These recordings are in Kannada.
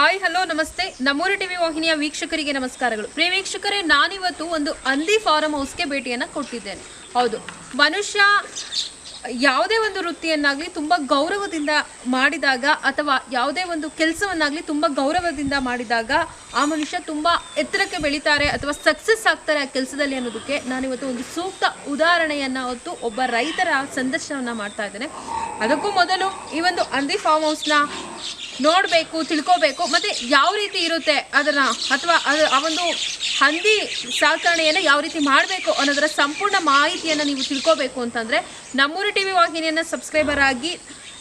ಹಾಯ್ ಹಲೋ ನಮಸ್ತೆ ನಮ್ಮೂರು ಟಿವಿ ವಾಹಿನಿಯ ವೀಕ್ಷಕರಿಗೆ ನಮಸ್ಕಾರಗಳು. ಪ್ರಿಯ ವೀಕ್ಷಕರೇ, ನಾನಿವತ್ತು ಒಂದು ಹಂದಿ ಫಾರಂ ಹೌಸ್ಗೆ ಭೇಟಿಯನ್ನು ಕೊಟ್ಟಿದ್ದೇನೆ. ಹೌದು, ಮನುಷ್ಯ ಯಾವುದೇ ಒಂದು ವೃತ್ತಿಯನ್ನಾಗಲಿ ತುಂಬ ಗೌರವದಿಂದ ಮಾಡಿದಾಗ ಅಥವಾ ಯಾವುದೇ ಒಂದು ಕೆಲಸವನ್ನಾಗಲಿ ತುಂಬ ಗೌರವದಿಂದ ಮಾಡಿದಾಗ ಆ ಮನುಷ್ಯ ತುಂಬ ಎತ್ತರಕ್ಕೆ ಬೆಳೀತಾರೆ ಅಥವಾ ಸಕ್ಸಸ್ ಆಗ್ತಾರೆ ಆ ಕೆಲಸದಲ್ಲಿ ಅನ್ನೋದಕ್ಕೆ ನಾನಿವತ್ತು ಒಂದು ಸೂಕ್ತ ಉದಾಹರಣೆಯನ್ನು ಹೊತ್ತು ಒಬ್ಬ ರೈತರ ಸಂದರ್ಶನವನ್ನು ಮಾಡ್ತಾ ಇದ್ದೇನೆ. ಅದಕ್ಕೂ ಮೊದಲು ಈ ಒಂದು ಹಂದಿ ಫಾರ್ಮ್ ಹೌಸ್ನ ನೋಡಬೇಕು, ತಿಳ್ಕೋಬೇಕು, ಮತ್ತು ಯಾವ ರೀತಿ ಇರುತ್ತೆ ಅದನ್ನು ಅಥವಾ ಆ ಒಂದು ಹಂದಿ ಸಾಕಣೆಯನ್ನು ಯಾವ ರೀತಿ ಮಾಡಬೇಕು ಅನ್ನೋದರ ಸಂಪೂರ್ಣ ಮಾಹಿತಿಯನ್ನು ನೀವು ತಿಳ್ಕೋಬೇಕು ಅಂತಂದರೆ ನಮ್ಮೂರು ಟಿವಿ ವಾಹಿನಿಯನ್ನು ಸಬ್ಸ್ಕ್ರೈಬರ್ ಆಗಿ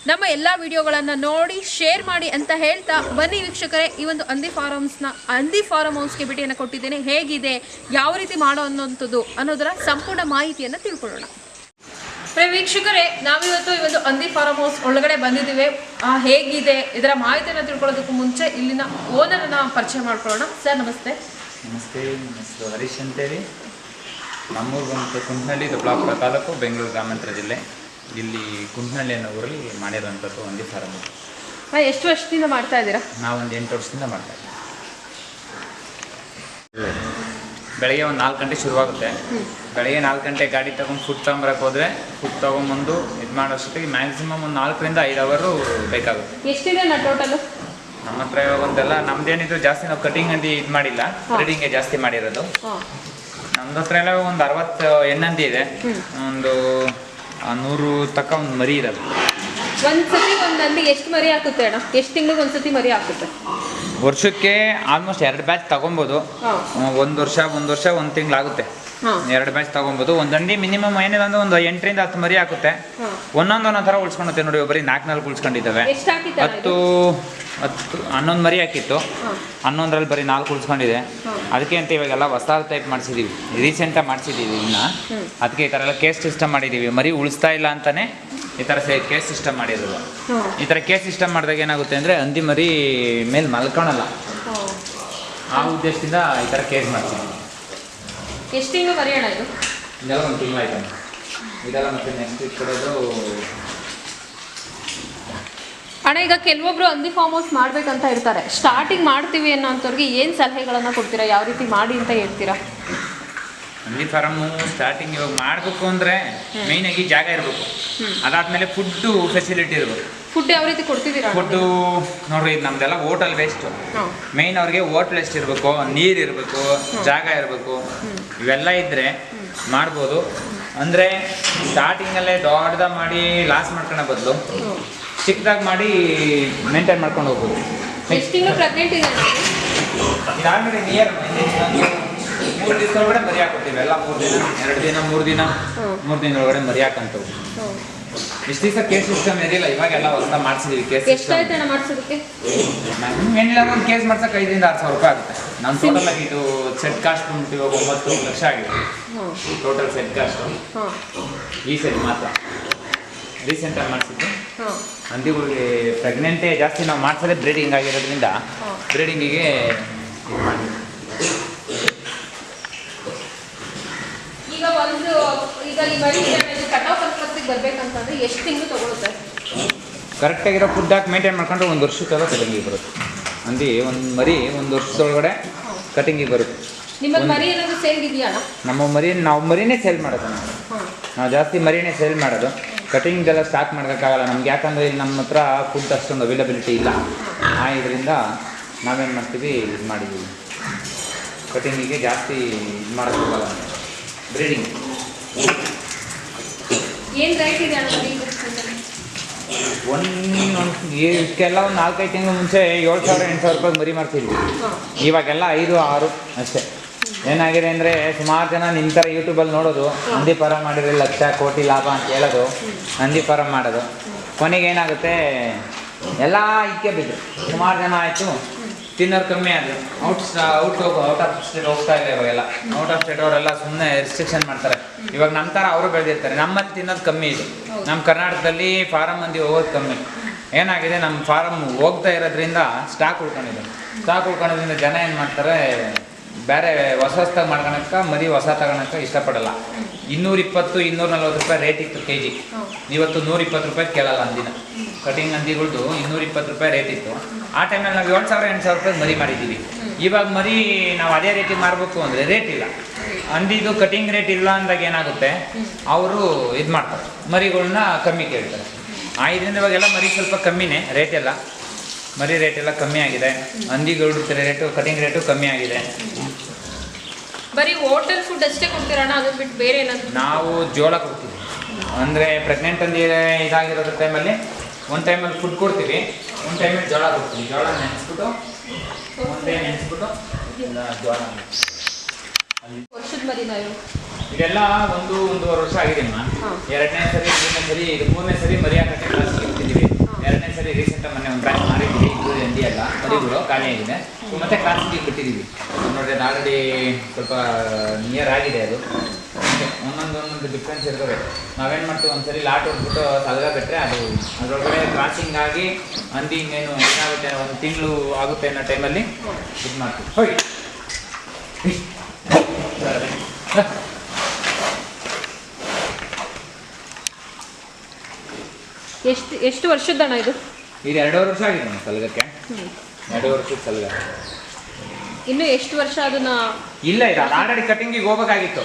ನಮ್ಮ ಎಲ್ಲ ವಿಡಿಯೋಗಳನ್ನು ನೋಡಿ ಶೇರ್ ಮಾಡಿ ಅಂತ ಹೇಳ್ತಾ ಬನ್ನಿ ವೀಕ್ಷಕರೇ, ಈ ಒಂದು ಹಂದಿ ಫಾರಂ ಹೌಸ್ಗೆ ಭೇಟಿಯನ್ನು ಕೊಟ್ಟಿದ್ದೇನೆ. ಹೇಗಿದೆ, ಯಾವ ರೀತಿ ಮಾಡೋ ಅನ್ನೋದರ ಸಂಪೂರ್ಣ ಮಾಹಿತಿಯನ್ನು ತಿಳ್ಕೊಳ್ಳೋಣ. ವೀಕ್ಷಕರೇ, ನಾವಿವತ್ತು ಈ ಒಂದು ಹಂದಿ ಫಾರಂ ಹೌಸ್ ಒಳಗಡೆ ಬಂದಿದ್ದೀವಿ. ಹೇಗಿದೆ ಇದರ ಮಾಹಿತಿಯನ್ನು ತಿಳ್ಕೊಳ್ಳೋದಕ್ಕೂ ಮುಂಚೆ ಇಲ್ಲಿನ ಓನರನ್ನು ಪರಿಚಯ ಮಾಡ್ಕೊಳ್ಳೋಣ. ಸರ್ ನಮಸ್ತೆ. ನಮಸ್ತೆ, ನನ್ನ ಹೆಸರು ಹರೀಶ್ ಅಂತೇಳಿ. ನಮ್ಮೂರು ಬಂತು ಕುಂಟನಳ್ಳಿ, ದೊಡ್ಡಬಳ್ಳಾಪುರ ತಾಲೂಕು, ಬೆಂಗಳೂರು ಗ್ರಾಮಾಂತರ ಜಿಲ್ಲೆ. ಇಲ್ಲಿ ಕುಂಟನಳ್ಳಿ ಅನ್ನೋ ಊರಲ್ಲಿ ಮಾಡಿರೋಂಥದ್ದು ಹಂದಿ ಫಾರಂ. ಎಷ್ಟು ವರ್ಷದಿಂದ ಮಾಡ್ತಾ ಇದ್ದೀರಾ? ನಾವೊಂದು 8 ವರ್ಷದಿಂದ ಮಾಡ್ತಾ ಇದ್ದೀವಿ. ಬೆಳಗ್ಗೆ ಒಂದು 4 ಗಂಟೆ ಶುರುವಾಗುತ್ತೆ. ಬೆಳಗ್ಗೆ 4 ಗಂಟೆ ಗಾಡಿ ತೊಗೊಂಡು ಫುಡ್ ತೊಗೊಂಬರಕ್ಕೆ ಹೋದರೆ ಫುಡ್ ತೊಗೊಂಬಂದು ಇದು ಮಾಡೋಷ್ಟೊತ್ತಿಗೆ ಮ್ಯಾಕ್ಸಿಮಮ್ ಒಂದು 4 ರಿಂದ 5 ಅವರು ಬೇಕಾಗುತ್ತೆ. ಎಷ್ಟಿದೆ ಟೋಟಲು? ನಮ್ಮ ಹತ್ರ ಇವಾಗ ಒಂದೆಲ್ಲ ನಮ್ದೇನಿದ್ರು ಜಾಸ್ತಿ ನಾವು ಕಟಿಂಗ್ ಹಂದಿ ಇದು ಮಾಡಿಲ್ಲ, ಬ್ರೀಡಿಂಗೇ ಜಾಸ್ತಿ ಮಾಡಿರೋದು. ನಮ್ದು ಹತ್ರ ಎಲ್ಲ ಒಂದು 60 ಹೆಣ್ಣಂದಿ ಇದೆ. ಒಂದು 100 ತಕ್ಕ ಒಂದು ಮರಿ ಇರೋದು. ಒಂದ್ಸತಿ ಒಂದು ಹಂದಿ ಎಷ್ಟು ಮರಿ ಹಾಕುತ್ತೆ ಅಣ್ಣ? ಎಷ್ಟು ತಿಂಗಳಿಗೆ ಒಂದ್ಸತಿ ಮರಿ ಹಾಕುತ್ತೆ? ವರ್ಷಕ್ಕೆ ಆಲ್ಮೋಸ್ಟ್ 2 ಬ್ಯಾಚ್ ತಗೊಬೋದು. ಒಂದು ವರ್ಷ 1 ತಿಂಗಳಾಗುತ್ತೆ. 2 ಬ್ಯಾಚ್ ತಗೊಬೋದು. ಒಂದು ಹಂದಿ ಮಿನಿಮಮ್ ಏನಿಲ್ಲ ಅಂದ್ರೆ ಒಂದು 8 ರಿಂದ 10 ಮರಿ ಹಾಕುತ್ತೆ. ಒಂದೊಂದು ಥರ ಉಳ್ಸ್ಕೊಂಡುತ್ತೆ ನೋಡಿ. ಒಬ್ಬರಿ 4 ಉಳ್ಸ್ಕೊಂಡಿದ್ದಾವೆ. 11 ಮರಿ ಹಾಕಿತ್ತು. 11ರಲ್ಲಿ ಬರೀ 4 ಉಳ್ಸ್ಕೊಂಡಿದೆ. ಅದಕ್ಕೆ ಅಂತ ಇವಾಗೆಲ್ಲ ಹೊಸ ಟೈಪ್ ಮಾಡಿಸಿದ್ದೀವಿ, ರೀಸೆಂಟಾಗಿ ಮಾಡಿಸಿದ್ದೀವಿ. ಇನ್ನು ಅದಕ್ಕೆ ಈ ಥರ ಎಲ್ಲ ಕೇಸ್ ಸಿಸ್ಟಮ್ ಮಾಡಿದ್ದೀವಿ. ಮರಿ ಉಳಿಸ್ತಾ ಇಲ್ಲ ಅಂತಾನೆ ಈ ಥರ ಕೇಸ್ ಸಿಸ್ಟಮ್ ಮಾಡಿರೋದು. ಈ ಥರ ಕೇಸ್ ಸಿಸ್ಟಮ್ ಮಾಡಿದಾಗ ಏನಾಗುತ್ತೆ ಅಂದರೆ ಹಂದಿ ಮರಿ ಮೇಲೆ ಮಲ್ಕೊಳಲ್ಲ. ಆ ಉದ್ದೇಶದಿಂದ ಈ ಥರ ಕೇಸ್ ಮಾಡ್ತೀವಿ. ಎಷ್ಟು ತಿಂಗಳು ಮರಿ ಅಣ್ಣ ಇದು? ಇದೆಲ್ಲ 1 ತಿಂಗಳು ಆಯ್ತು. ಇದೆಲ್ಲ ಮತ್ತೆ ನೆಕ್ಸ್ಟ್ ವೀಕ್ ಕೊಡೋದು ಅಣ್ಣ. ಈಗ ಕೆಲವೊಬ್ರು ಹಂದಿ ಫಾರ್ಮ್ ಹೌಸ್ ಮಾಡ್ಬೇಕಂತ ಇರ್ತಾರೆ, ಸ್ಟಾರ್ಟಿಂಗ್ ಮಾಡ್ತೀವಿ ಅನ್ನೋಂಥವ್ರಿಗೆ ಏನು ಸಲಹೆಗಳನ್ನು ಕೊಡ್ತೀರಾ? ಯಾವ ರೀತಿ ಮಾಡಿ ಅಂತ ಹೇಳ್ತೀರಾ? ಹಂದಿ ಫಾರಮ್ಮು ಸ್ಟಾರ್ಟಿಂಗ್ ಇವಾಗ ಮಾಡಬೇಕು ಅಂದರೆ ಮೇಯ್ನಾಗಿ ಜಾಗ ಇರಬೇಕು. ಅದಾದಮೇಲೆ ಫುಡ್ಡು ಫೆಸಿಲಿಟಿ ಇರಬೇಕು. ಫುಡ್ ಯಾವ ರೀತಿ ಕೊಡ್ತಿದ್ದೀರಾ? ಫುಡ್ಡು ನೋಡ್ರಿ, ನಮ್ದೆಲ್ಲ ಹೋಟೆಲ್ ವೇಸ್ಟು. ಮೇಯ್ನ್ ಅವ್ರಿಗೆ ಹೋಟ್ಲ್ ಎಷ್ಟು ಇರಬೇಕು, ನೀರು ಇರಬೇಕು, ಜಾಗ ಇರಬೇಕು. ಇವೆಲ್ಲ ಇದ್ದರೆ ಮಾಡ್ಬೋದು. ಅಂದರೆ ಸ್ಟಾರ್ಟಿಂಗಲ್ಲೇ ದೊಡ್ಡದಾಗಿ ಮಾಡಿ ಲಾಸ್ ಮಾಡ್ಕೊಳ್ಳೋ ಬದಲು ಚಿಕ್ಕದಾಗಿ ಮಾಡಿ ಮೇಂಟೈನ್ ಮಾಡ್ಕೊಂಡು ಹೋಗ್ಬೋದು. ಎಷ್ಟು ತಿಂಗಳು ಪ್ರೆಗ್ನೆಂಟ್ ಇದೆ? ಇದಾಗಲಿ ನಿಯರ್ 3 ದಿವಸ ಒಳಗಡೆ ಮರಿ ಹಾಕೊಡ್ತೀವಿ. ಎಲ್ಲ 3 ದಿನ, 2 ದಿನ, 3 ದಿನ, 3 ದಿನ ಒಳಗಡೆ ಮರಿ ಹಾಕಂತವು. ಇಷ್ಟು ದಿವಸ ಕೇಸ್ ಸಿಸ್ಟಮ್ ಇರಲಿಲ್ಲ, ಇವಾಗೆಲ್ಲ ಹೊಸ ಮಾಡಿಸಿದೀವಿ ಕೇಸ್ ಸಿಸ್ಟಮ್. ಏನಿಲ್ಲ, ಒಂದು ಕೇಸ್ ಮಾಡ್ಸಕ್ಕೆ 5 ರಿಂದ 6 ಸಾವಿರ ರೂಪಾಯಿ ಆಗುತ್ತೆ. ನಮ್ಮ ಟೋಟಲ್ ಆಗಿ ಇದು ಸೆಟ್ ಕಾಸ್ಟ್ ಬಂದ್ಬಿಟ್ಟು ಇವಾಗ 9 ಲಕ್ಷ ಆಗಿದೆ ಟೋಟಲ್ ಸೆಟ್ ಕಾಸ್ಟು. ಈ ಸೆಟ್ ಮಾತ್ರ ರೀಸೆಂಟಾಗಿ ಮಾಡಿಸಿದ್ದು. ಹಂದಿಗಳಿಗೆ ಪ್ರೆಗ್ನೆಂಟೇ ಜಾಸ್ತಿ ನಾವು ಮಾಡಿಸೋದೇ ಬ್ರೀಡಿಂಗ್ ಆಗಿರೋದ್ರಿಂದ ಬ್ರೀಡಿಂಗಿಗೆ ಇದು ಮಾಡಿ. ಬರ್ಬೇಕಂತಂದ್ರೆ ಎಷ್ಟು ತಿಂಗಳು ತಗೊಳುತ್ತೆ? ಕರೆಕ್ಟಾಗಿರೋ ಫುಡ್ ಹಾಕಿ ಮೇಂಟೈನ್ ಮಾಡ್ಕೊಂಡ್ರೆ 1 ವರ್ಷಕ್ಕೆಲ್ಲ ಕಟಿಂಗಿಗೆ ಬರುತ್ತೆ. ಹಂದಿ ಒಂದು ಮರಿ 1 ವರ್ಷದೊಳಗಡೆ ಕಟಿಂಗಿಗೆ ಬರುತ್ತೆ. ನಿಮ್ಮ ಮರಿ ಏನಾದರೂ ಸೇಲ್ ಇದೆಯಾ? ನಾವು ಮರಿನೇ ಸೇಲ್ ಮಾಡೋದು. ನಾವು ಜಾಸ್ತಿ ಮರಿನೇ ಸೇಲ್ ಮಾಡೋದು. ಕಟಿಂಗ್ದೆಲ್ಲ ಸ್ಟಾಕ್ ಮಾಡೋಕ್ಕಾಗಲ್ಲ ನಮ್ಗೆ, ಯಾಕಂದರೆ ಇಲ್ಲಿ ನಮ್ಮ ಹತ್ರ ಫುಡ್ ಅಷ್ಟೊಂದು ಅವೈಲಬಿಲಿಟಿ ಇಲ್ಲ. ಇದರಿಂದ ನಾವೇನು ಮಾಡ್ತೀವಿ, ಇದು ಮಾಡಿದ್ದೀವಿ, ಕಟಿಂಗಿಗೆ ಜಾಸ್ತಿ ಇದು ಮಾಡೋಕ್ಕಾಗಲ್ಲ. ಬ್ರೀಡಿಂಗ್ ಏನು ರೇಟ್ ಇದೆ ಇದಕ್ಕೆಲ್ಲ ಒಂದು 4-5 ತಿಂಗಳು ಮುಂಚೆ 7,000-8,000 ರೂಪಾಯಿ ಮರಿ ಮಾಡ್ತಿದ್ವಿ. ಇವಾಗೆಲ್ಲ 5-6 ಅಷ್ಟೇ. ಏನಾಗಿದೆ ಅಂದರೆ ಸುಮಾರು ಜನ ನಿಮ್ಮ ಥರ ಯೂಟ್ಯೂಬಲ್ಲಿ ನೋಡೋದು, ಹಂದಿ ಫಾರಂ ಮಾಡಿದ್ರೆ ಲಕ್ಷ ಕೋಟಿ ಲಾಭ ಅಂತ ಹೇಳೋದು, ಹಂದಿ ಫಾರಂ ಮಾಡೋದು. ಕೊನೆಗೆ ಏನಾಗುತ್ತೆ, ಎಲ್ಲ ಇಕ್ಕೆ ಬಿದ್ದು ಸುಮಾರು ಜನ ಆಯಿತು, ತಿನ್ನೋರು ಕಮ್ಮಿ ಆದರು. ಔಟ್ ಆಫ್ ಸ್ಟೇಟ್ ಹೋಗ್ತಾ ಇಲ್ಲ ಇವಾಗೆಲ್ಲ. ಔಟ್ ಆಫ್ ಸ್ಟೇಟ್ ಅವರೆಲ್ಲ ಸುಮ್ಮನೆ ರಿಸ್ಟ್ರಿಕ್ಷನ್ ಮಾಡ್ತಾರೆ. ಇವಾಗ ನಮ್ಮ ಥರ ಅವರು ಬೆಳೆದಿರ್ತಾರೆ. ನಮ್ಮಲ್ಲಿ ತಿನ್ನೋದು ಕಮ್ಮಿ ಇದೆ. ನಮ್ಮ ಕರ್ನಾಟಕದಲ್ಲಿ ಫಾರಂ ಮಂದಿ ಹೋಗೋದು ಕಮ್ಮಿ. ಏನಾಗಿದೆ, ನಮ್ಮ ಫಾರಮ್ ಹೋಗ್ತಾ ಇರೋದ್ರಿಂದ ಸ್ಟಾಕ್ ಉಳ್ಕೊಂಡಿದ್ರಿಂದ ಜನ ಏನು ಮಾಡ್ತಾರೆ, ಬೇರೆ ಹೊಸದಾಗಿ ಮಾಡ್ಕೊಳಕ್ಕೆ ಮರಿ ಹೊಸ ತಗೊಳಕ್ಕೆ ಇಷ್ಟಪಡಲ್ಲ. 220-240 ರೂಪಾಯಿ ರೇಟ್ ಇತ್ತು kg. ಇವತ್ತು 120 ರೂಪಾಯಿ ಕೇಳಲ್ಲ ಹಂದಿನ. ಕಟಿಂಗ್ ಹಂದಿಗಳ್ದು 220 ರೂಪಾಯಿ ರೇಟ್ ಇತ್ತು. ಆ ಟೈಮಲ್ಲಿ ನಾವು 7,000 8,000 ರೂಪಾಯಿ ಮರಿ ಮಾಡಿದ್ದೀವಿ. ಇವಾಗ ಮರಿ ನಾವು ಅದೇ ರೇಟಿಗೆ ಮಾರಬೇಕು ಅಂದರೆ ರೇಟ್ ಇಲ್ಲ. ಹಂದಿದು ಕಟಿಂಗ್ ರೇಟ್ ಇಲ್ಲ ಅಂದಾಗ ಏನಾಗುತ್ತೆ, ಅವರು ಇದು ಮಾಡ್ತಾರೆ, ಮರಿಗಳನ್ನ ಕಮ್ಮಿ ಕೇಳ್ತಾರೆ. ಇದರಿಂದ ಇವಾಗೆಲ್ಲ ಮರಿ ಸ್ವಲ್ಪ ಕಮ್ಮಿನೇ ರೇಟ್ ಎಲ್ಲ, ಮರಿ ರೇಟ್ ಎಲ್ಲ ಕಮ್ಮಿ ಆಗಿದೆ. ಹಂದಿಗಳು ರೇಟು ಕಟಿಂಗ್ ರೇಟು ಕಮ್ಮಿ ಆಗಿದೆ. ಬರೀ ಹೋಟೆಲ್ ಫುಡ್ ಅಷ್ಟೇ ಕೊಡ್ತೀರಣ್ಣ, ಅದನ್ನ ಬಿಟ್ಟು ಬೇರೆ ಏನಾದರೂ? ನಾವು ಜೋಳ ಕೊಡ್ತೀವಿ. ಅಂದರೆ ಪ್ರೆಗ್ನೆಂಟ್ ಹಂದಿ ಇದಾಗಿರೋ ಟೈಮಲ್ಲಿ ಒಂದು ಟೈಮಲ್ಲಿ ಫುಡ್ ಕೊಡ್ತೀವಿ, ಒಂದು ಟೈಮಲ್ಲಿ ಜೋಳ ಕೊಡ್ತೀವಿ. ಜೋಳ ನೆನೆಸ್ಬಿಟ್ಟು ಒಂದೇ ನೆನೆಸ್ಬಿಟ್ಟು ಜೋಳ. ವರ್ಷದ ಮರಿನ ಇದೆಲ್ಲ 1-1.5 ವರ್ಷ ಆಗಿದೆ ಅಮ್ಮ. 2ನೇ ಸರಿ 3ನೇ ಸರಿ ಇದು 3ನೇ ಸರಿ ಮರಿ ಹಾಕಕ್ಕೆ ಕ್ಲಾಸಿಗೆ ಇರ್ತಿದ್ದೀವಿ. 2ನೇ ಸರಿ ರೀಸೆಂಟಾಗಿ ಮೊನ್ನೆ ಒಂದು ಬ್ಯಾಚ್ ಮಾರಿದ್ದೀವಿ. ಇದು ಹಂದಿ ಎಲ್ಲ ಮರಿಗಳು ಖಾಲಿ ಆಗಿದೆ, ಮತ್ತೆ ಕ್ಲಾಸಿಗೆ ಬಿಟ್ಟಿದ್ದೀವಿ. ನೋಡಿದ್ರೆ ಅದು ಆಲ್ರೆಡಿ ಸ್ವಲ್ಪ ನಿಯರ್ ಆಗಿದೆ. ಅದು ಒಂದೊಂದು ಡಿಫ್ರೆನ್ಸ್ ಇರ್ತವೆ. ನಾವೇನು ಮಾಡ್ತೀವಿ, ಒಂದ್ಸರಿ ಲಾಟ್ ಹೊಡ್ಬಿಟ್ಟು ಸಲಗ ಬಿಟ್ಟರೆ ಅದು ಅದರೊಳಗಡೆ ಕ್ರಾಸಿಂಗ್ ಆಗಿ ಹಂದಿ ಇನ್ನೇನು ಏನಾಗುತ್ತೆ 1 ತಿಂಗಳು ಆಗುತ್ತೆ ಅನ್ನೋ ಟೈಮಲ್ಲಿ ಇದು ಮಾಡ್ತೀವಿ. ಹೋಗಿ ಎಷ್ಟು ವರ್ಷದಣ್ಣ ಇದು? ಇದು 2.5 ವರ್ಷ ಆಗಿದೆ ನಮ್ಮ ಸಲಗಕ್ಕೆ. 2 ವರ್ಷದ ಸಲಗ. ಇನ್ನು ಎಷ್ಟು ವರ್ಷ ಅದನ್ನ? ಇಲ್ಲ, ಇದು ಆಲ್ರೆಡಿ ಕಟಿಂಗಿಗೆ ಹೋಗ್ಬೇಕಾಗಿತ್ತು.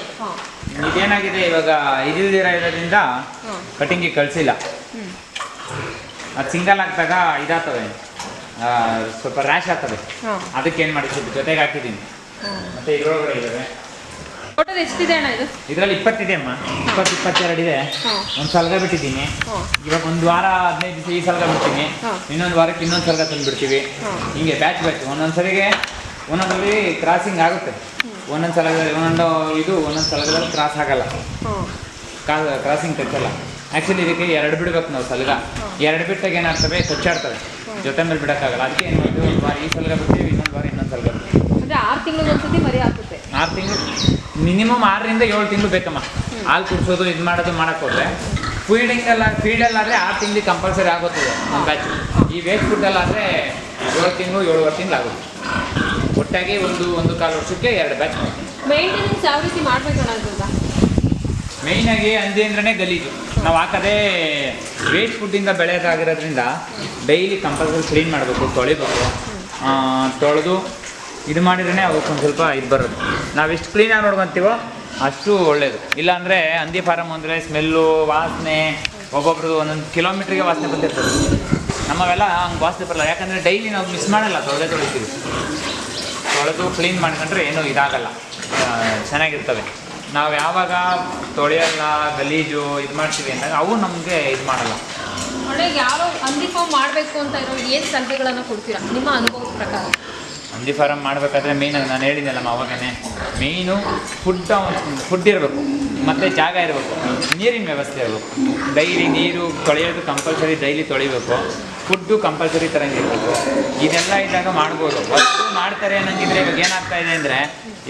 ಇದೇನಾಗಿದೆ, ಇವಾಗ ಇರೋದ್ರಿಂದ ಕಟಿಂಗಿಗೆ ಕಳಿಸಿಲ್ಲ. ಅದು ಸಿಂಗಲ್ ಹಾಕಿದಾಗ ಇದಾಗ್ತವೆ, ಸ್ವಲ್ಪ ರ್ಯಾಶ್ ಆಗ್ತವೆ. ಅದಕ್ಕೆ ಏನು ಮಾಡಿದ್ದು ಜೊತೆಗೆ ಹಾಕಿದ್ದೀನಿ. ಮತ್ತೆ ಇದರೊಳಗಡೆ ಇದ್ದಾವೆ. ಟೋಟಲ್ ಎಷ್ಟಿದೆ ಅಣ್ಣ ಇದು? ಇದರಲ್ಲಿ 20 ಇದೆ ಅಮ್ಮ. 22 ಇದೆ. ಒಂದು ಸಲಗ ಬಿಟ್ಟಿದ್ದೀನಿ. ಇವಾಗ 1 ವಾರ 15 ದಿವಸ ಈ ಸಲಗ ಬಿಡ್ತೀನಿ. ಇನ್ನೊಂದು ವಾರಕ್ಕೆ ಇನ್ನೊಂದು ಸಲಗ ತಂದು ಬಿಡ್ತೀವಿ. ಹಿಂಗೆ ಬ್ಯಾಚ್ ಒಂದೊಂದ್ಸರಿಗೆ ಒಂದೊಂದಲ್ಲಿ ಕ್ರಾಸಿಂಗ್ ಆಗುತ್ತೆ. ಒಂದೊಂದು ಸಲಗದಲ್ಲಿ ಒಂದೊಂದು ಸಲಗದಲ್ಲಿ ಕ್ರಾಸ್ ಆಗಲ್ಲ, ಕ್ರಾಸಿಂಗ್ ಕಚ್ಚಲ್ಲ. ಆ್ಯಕ್ಚುಲಿ ಇದಕ್ಕೆ 2 ಬಿಡ್ಬೇಕು ನಾವು ಸಲಗ. 2 ಬಿಟ್ಟಾಗ ಏನಾಗ್ತವೆ, ಕಚ್ಚಾಡ್ತವೆ, ಜೊತೆ ಮೇಲೆ ಬಿಡೋಕ್ಕಾಗಲ್ಲ. ಅದಕ್ಕೆ ಏನು ಮಾಡ್ತೀವಿ, 1 ವಾರ ಈ ಸಲಗ ಬಿಡ್ತೀವಿ, ಇನ್ನೊಂದು ವಾರ ಇನ್ನೊಂದು ಸಲಗ ಬಿಡ್ತೀವಿ. ಅಂದರೆ 6 ತಿಂಗಳಿಗೆ ಒಂದ್ಸತಿ ಮರಿ ಹಾಕುತ್ತೆ. 6 ತಿಂಗಳು ಮಿನಿಮಮ್ 6ರಿಂದ 7 ತಿಂಗಳು ಬೇಕಮ್ಮ. ಹಾಲು ಕುಡಿಸೋದು ಇದು ಮಾಡೋದು ಮಾಡೋಕ್ಕೆ ಹೋದರೆ ಫೀಡಲ್ಲಾದರೆ 6 ತಿಂಗಳಿಗೆ ಕಂಪಲ್ಸರಿ ಆಗುತ್ತದೆ ನಮ್ಮ ಬ್ಯಾಚ್. ಈ ವೇಸ್ಟ್ ಫುಡ್ಡಲ್ಲಾದರೆ 7 ತಿಂಗಳು 7.5 ತಿಂಗಳು ಆಗುತ್ತೆ. ಒಟ್ಟಾಗಿ 1-1.25 ವರ್ಷಕ್ಕೆ 2 ಬ್ಯಾಚ್ ಮಾಡ್ತೀವಿ. ಮೇಂಟೆನೆನ್ಸ್ ಯಾವ ರೀತಿ ಮಾಡಬೇಕಣ್ಣ? ಮೇಯ್ನಾಗಿ ಹಂದಿ ಅಂದ್ರೇ ಗಲೀಜು. ನಾವು ಹಾಕೋದೇ ವೇಸ್ಟ್ ಫುಡ್ಡಿಂದ ಬೆಳೆಯೋದಾಗಿರೋದ್ರಿಂದ ಡೈಲಿ ಕಂಪಲ್ಸರಿ ಕ್ಲೀನ್ ಮಾಡಬೇಕು, ತೊಳಿಬೇಕು. ತೊಳೆದು ಇದು ಮಾಡಿದ್ರೇ ಅವಕ್ಕೊಂದು ಸ್ವಲ್ಪ ಇದು ಬರೋದು. ನಾವು ಎಷ್ಟು ಕ್ಲೀನಾಗಿ ನೋಡ್ಕೊತೀವೋ ಅಷ್ಟು ಒಳ್ಳೆಯದು. ಇಲ್ಲಾಂದರೆ ಹಂದಿ ಫಾರಮ್ ಅಂದರೆ ಸ್ಮೆಲ್ಲು, ವಾಸನೆ, ಒಬ್ಬೊಬ್ರದ್ದು ಒಂದೊಂದು ಕಿಲೋಮೀಟ್ರಿಗೆ ವಾಸನೆ ಬಂದಿರ್ತದೆ. ನಮ್ಮವೆಲ್ಲ ಹಂಗೆ ವಾಸನೆ ಬರಲ್ಲ, ಯಾಕಂದರೆ ಡೈಲಿ ನಾವು ಮಿಸ್ ಮಾಡಲ್ಲ, ತೊಳಿತೀವಿ. ತೊಳೆದು ಕ್ಲೀನ್ ಮಾಡ್ಕೊಂಡ್ರೆ ಏನೂ ಇದಾಗಲ್ಲ, ಚೆನ್ನಾಗಿರ್ತವೆ. ನಾವು ಯಾವಾಗ ತೊಳೆಯಲ್ಲ, ಗಲೀಜು ಇದು ಮಾಡ್ತೀವಿ ಅಂದಾಗ ಅವು ನಮಗೆ ಇದು ಮಾಡಲ್ಲ. ಒಳ್ಳೆಗೆ ಯಾವ ಹಂದಿ ಫಾರ್ಮ್ ಮಾಡಬೇಕು ಅಂತ ಇರೋ ಏನು ಸಲಹೆಗಳನ್ನು ಕೊಡ್ತೀರಾ ನಿಮ್ಮ ಅನುಭವದ ಪ್ರಕಾರ? ಹಂದಿ ಫಾರಮ್ ಮಾಡಬೇಕಾದ್ರೆ ಮೇಯ್ನಾಗಿ ನಾನು ಹೇಳಿದ್ನಲ್ಲಮ್ಮ ಅವಾಗನೇ, ಮೇಯ್ನು ಫುಡ್ ಇರಬೇಕು, ಮತ್ತು ಜಾಗ ಇರಬೇಕು, ನೀರಿನ ವ್ಯವಸ್ಥೆ ಇರಬೇಕು. ಡೈಲಿ ನೀರು ತೊಳೆಯೋದು ಕಂಪಲ್ಸರಿ, ಡೈಲಿ ತೊಳಿಬೇಕು. ಫುಡ್ಡು ಕಂಪಲ್ಸರಿ ತರಂಗಿರಬೇಕು. ಇದೆಲ್ಲ ಇದ್ದಾಗ ಮಾಡ್ಬೋದು. ವಸ್ತು ಮಾಡ್ತಾರೆ ಅನ್ನಂಗಿದ್ರೆ ಇವಾಗ ಏನಾಗ್ತಾಯಿದೆ ಅಂದರೆ,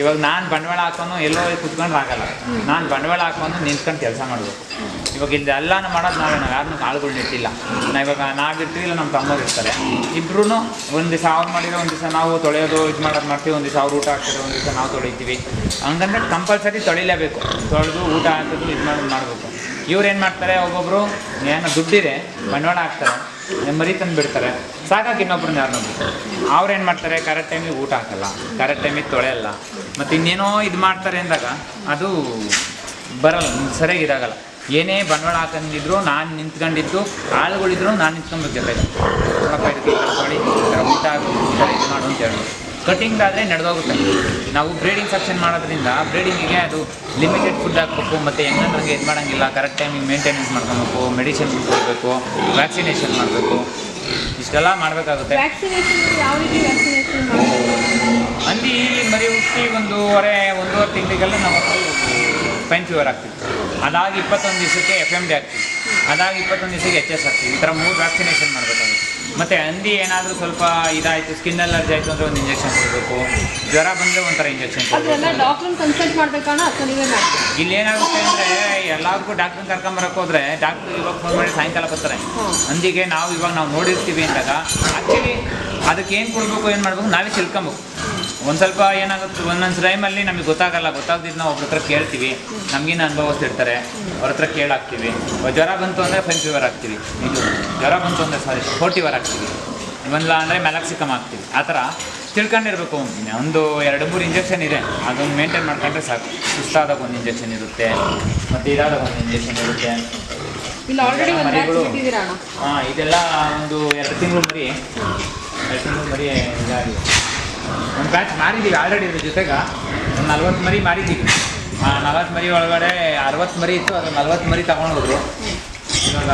ಇವಾಗ ನಾನು ಬಂಡವಾಳ ಹಾಕೊಂಡು ಎಲ್ಲೋ ಕುತ್ಕೊಂಡ್ರೆ ಆಗಲ್ಲ. ನಾನು ಬಂಡವಾಳ ಹಾಕೊಂಡು ನಿಂತ್ಕೊಂಡು ಕೆಲಸ ಮಾಡಬೇಕು. ಇವಾಗ ಇದೆಲ್ಲನೂ ಮಾಡೋದು ನಾವು ಯಾರನ್ನೂ ಆಳುಗಳು ಇಟ್ಟಿಲ್ಲ. ಇವಾಗ ನಾವಿರ್ತೀವಿ, ಇಲ್ಲ ನಮ್ಮ ತಮ್ಮವ್ರು ಇರ್ತಾರೆ. ಇಬ್ಬರೂ ಒಂದು ದಿವಸ ಅವ್ರು ಮಾಡಿರೋ, ಒಂದು ದಿವಸ ನಾವು ತೊಳೆಯೋದು ಇದು ಮಾಡೋದು ಮಾಡ್ತೀವಿ. ಒಂದು ದಿವಸ ಅವ್ರು ಊಟ ಹಾಕ್ತಾರೆ, ಒಂದು ದಿವಸ ನಾವು ತೊಳಿತೀವಿ. ಹಂಗಂದ್ರೆ ಕಂಪಲ್ಸರಿ ತೊಳಿಲೇಬೇಕು. ತೊಳೆದು ಊಟ ಹಾಕೋದು ಇದು ಮಾಡೋದು ಮಾಡಬೇಕು. ಇವ್ರು ಏನು ಮಾಡ್ತಾರೆ, ಒಬ್ಬೊಬ್ಬರು ಏನೋ ದುಡ್ಡಿದೆ ಬಂಡವಾಳ ಹಾಕ್ತಾರೆ, ಮರಿ ತಂದು ಬಿಡ್ತಾರೆ, ಸಾಕಾಗಿ ಇನ್ನೊಬ್ರನ್ನ ಯಾರನ್ನೊಬ್ರು. ಅವ್ರೇನು ಮಾಡ್ತಾರೆ, ಕರೆಕ್ಟ್ ಟೈಮಿಗೆ ಊಟ ಹಾಕಲ್ಲ, ಕರೆಕ್ಟ್ ಟೈಮಿಗೆ ತೊಳೆಯಲ್ಲ, ಮತ್ತು ಇನ್ನೇನೋ ಇದು ಮಾಡ್ತಾರೆ ಅಂದಾಗ ಅದು ಬರಲ್ಲ, ಸರಿಯಾಗಿರಾಗಲ್ಲ. ಏನೇ ಬಂಡವಾಳ ಹಾಕೊಂಡಿದ್ರು ನಾನು ನಿಂತ್ಕೊಂಡಿದ್ದು, ಆಳುಗಳಿದ್ರು ನಾನು ನಿಂತ್ಕೊಬೇಕು ಜೊತೆಗೆ. ನೋಡಪ್ಪ ಇದಕ್ಕೆ ತೊಳಿ, ಈ ಥರ ಊಟ ಹಾಕು, ಈ ಥರ ಇದು ಮಾಡು ಅಂತ ಹೇಳಿ. ಕಟಿಂಗ್ದಾದರೆ ನಡೆದೋಗುತ್ತೆ. ನಾವು ಬ್ರೀಡಿಂಗ್ ಸೆಕ್ಷನ್ ಮಾಡೋದ್ರಿಂದ ಬ್ರೀಡಿಂಗಿಗೆ ಅದು ಲಿಮಿಟೆಡ್ ಫುಡ್ ಹಾಕಬೇಕು, ಮತ್ತು ಹೆಂಗಂದ್ರಂಗೆ ಇದು ಮಾಡೋಂಗಿಲ್ಲ. ಕರೆಕ್ಟ್ ಟೈಮಿಗೆ ಮೇಂಟೆನೆನ್ಸ್ ಮಾಡ್ಕೊಬೇಕು, ಮೆಡಿಸಿನ್ ಕೊಡಬೇಕು, ವ್ಯಾಕ್ಸಿನೇಷನ್ ಮಾಡಬೇಕು, ಇಷ್ಟೆಲ್ಲ ಮಾಡಬೇಕಾಗುತ್ತೆ. ಹಂದಿ ಮರಿ ಹುಟ್ಟಿ 1.5 ತಿಂಗಳಿಗೆಲ್ಲ ನಾವು ಸ್ಪೈನ್ ಫೀವರ್ ಆಗ್ತೀವಿ. ಅದಾಗಿ 21 ದಿವಸಕ್ಕೆ FMD ಆಗ್ತೀವಿ. ಅದಾಗಿ 21 ದಿವಸಕ್ಕೆ HS ಆಗ್ತೀವಿ. ಈ ಥರ 3 ವ್ಯಾಕ್ಸಿನೇಷನ್ ಮಾಡಬೇಕಾಗುತ್ತೆ. ಮತ್ತು ಹಂದಿ ಏನಾದರೂ ಸ್ವಲ್ಪ ಇದಾಯಿತು, ಸ್ಕಿನ್ ಅಲರ್ಜಿ ಆಯಿತು ಅಂದರೆ ಒಂದು ಇಂಜೆಕ್ಷನ್ ಕೊಡಬೇಕು. ಜ್ವರ ಬಂದರೆ ಒಂಥರ ಇಂಜೆಕ್ಷನ್ ಇಲ್ಲಿ ಏನಾಗುತ್ತೆ ಅಂದರೆ, ಎಲ್ಲರಿಗೂ ಡಾಕ್ಟ್ರನ್ನ ಕರ್ಕೊಂಬರಕ್ಕೆ ಹೋದರೆ ಡಾಕ್ಟ್ರು ಇವಾಗ ಫೋನ್ ಮಾಡಿ ಸಾಯಂಕಾಲ ಬರ್ತಾರೆ. ಹಂದಿಗೆ ನಾವು ನೋಡಿರ್ತೀವಿ ಅಂದಾಗ ಆ್ಯಕ್ಚುಲಿ ಅದಕ್ಕೆ ಏನು ಕೊಡಬೇಕು, ಏನು ಮಾಡಬೇಕು, ನಾವೇ ತಿಳ್ಕೊಬೇಕು. ಒಂದು ಸ್ವಲ್ಪ ಏನಾಗುತ್ತೆ ಒಂದೊಂದು ಟೈಮಲ್ಲಿ ನಮಗೆ ಗೊತ್ತಾಗದಿದ್ದು ನಾವು ಒಬ್ರ ಹತ್ರ ಕೇಳ್ತೀವಿ, ನಮಗಿನ್ನ ಅನುಭವಿಸ್ತಿರ್ತಾರೆ, ಅವ್ರ ಹತ್ರ ಕೇಳಾಕ್ತೀವಿ. ಜ್ವರ ಬಂತು ಅಂದರೆ ಫೈನ್ ಫೀವರ್ ಹಾಕ್ತೀವಿ, ಇದು ಜ್ವರ ಬಂತು ಅಂದರೆ ಫೋರ್ಟಿವರ್ ಹಾಕ್ತೀವಿ, ಇವಲ್ಲ ಅಂದರೆ ಮೆಲಾಕ್ಸಿಕಮ್ ಹಾಕ್ತೀವಿ. ಆ ಥರ ತಿಳ್ಕೊಂಡಿರ್ಬೇಕು. ಒಂದು 2-3 ಇಂಜೆಕ್ಷನ್ ಇದೆ, ಅದೊಂದು ಮೇಂಟೈನ್ ಮಾಡ್ಕೊಂಡ್ರೆ ಸಾಕು. ಸುಸ್ತಾದಾಗ ಒಂದು ಇಂಜೆಕ್ಷನ್ ಇರುತ್ತೆ, ಮತ್ತು ಇದಾದಾಗ ಒಂದು ಇಂಜೆಕ್ಷನ್ ಇರುತ್ತೆ. ಇಲ್ಲಿ ಆಲ್ರೆಡಿ ಮರಿಗಳು ಇದೆಲ್ಲ ಒಂದು 2 ತಿಂಗಳು ಮರಿ, 2 ತಿಂಗಳು ಮರಿ ಇದಾಗಿದೆ. ಒಂದು ಬ್ಯಾಚ್ ಮಾರಿದ್ದೀವಿ ಆಲ್ರೆಡಿ. ಇದ್ರ ಜೊತೆಗೆ ಒಂದು 40 ಮರಿ ಮಾರಿದ್ದೀವಿ. 40 ಮರಿ ಒಳಗಡೆ 60 ಮರಿ ಇತ್ತು, ಅದು 40 ಮರಿ ತಗೊಂಡೋದ್ರು. ಇವಾಗ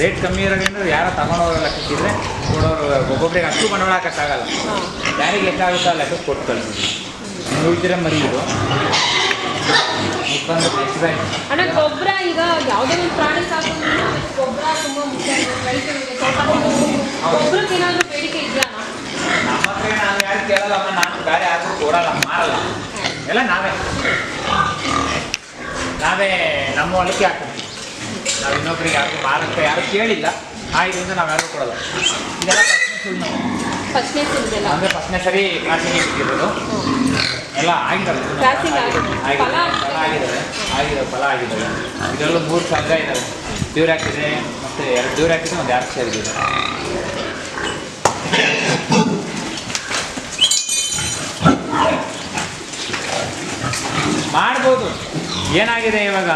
ರೇಟ್ ಕಮ್ಮಿ ಇರೋದ್ರಿಂದ ಯಾರೋ ತಗೊಂಡೋರೋ ಲೆಕ್ಕಕ್ಕಿದ್ರೆ ಕೊಡೋರು ಒಬ್ಬೊಬ್ಬರಿಗೆ ಅಷ್ಟು ಬಂಡವಾಳ ಹಾಕೋಕ್ಕಾಗಲ್ಲ. ಯಾರಿಗೆ ಎಷ್ಟಾಗುತ್ತೋ ಆ ಲೆಕ್ಕಕ್ಕೆ ಕೊಟ್ಟು ಕಳಿಸಿದ್ವಿ. ಉಳಿದಿರೋ ಮರಿ ಇದು ಅಣ್ಣ. ಗೊಬ್ಬರ ಈಗ ಯಾವುದೇ ಒಂದು ಪ್ರಾಣಿ ಸಾಕೋದ್ರಿಂದ ಗೊಬ್ಬರ ತುಂಬ ಮುಖ್ಯ. ರೈತರಿಗೆ ಗೊಬ್ಬರಕ್ಕೆ ಏನಾದರೂ ಬೇಡಿಕೆ ಇದೆಯಾ? ನಮ್ಮ ಹತ್ರ ನಾವು ಯಾರು ಕೇಳಲ್ಲಮ್ಮ, ನಾನು ಬೇರೆ ಯಾರು ಕೊಡಲ್ಲ, ಮಾರಲ್ಲ. ಎಲ್ಲ ನಾವೇ ನಮ್ಮ ಹೊಲಕ್ಕೆ ಹಾಕ್ತೀವಿ. ನಾವು ಇನ್ನೊಬ್ರಿಗೆ ಯಾರು ಮಾರಕ್ಕೆ ಯಾರು ಕೇಳಿಲ್ಲ, ಇದರಿಂದ ನಾವು ಯಾರು ಕೊಡಲ್ಲ. ಇದೆಲ್ಲ ಫಸ್ಟ್ನೇ ಸುಳ್ಳು ಅಂದರೆ ಫಸ್ಟ್ನೇ ಸರಿ ಕ್ರಾಸಿಂಗ್ ಇಟ್ಟಿರೋದು ಎಲ್ಲ ಆಗಿದ್ದಾವೆ. ಫಲ ಆಗಿದ್ದಾವೆ. ಇದರಲ್ಲೂ 3 ಸಾವಿರ ಇದ್ದಾವೆ. ಡ್ಯೂರ್ ಹಾಕಿದೆ, ಮತ್ತು 2 ಡ್ಯೂರ್ ಹಾಕಿದೆ, ಒಂದು 2 ಸೇರಿದೆ. ಮಾಡ್ಬೋದು. ಏನಾಗಿದೆ ಇವಾಗ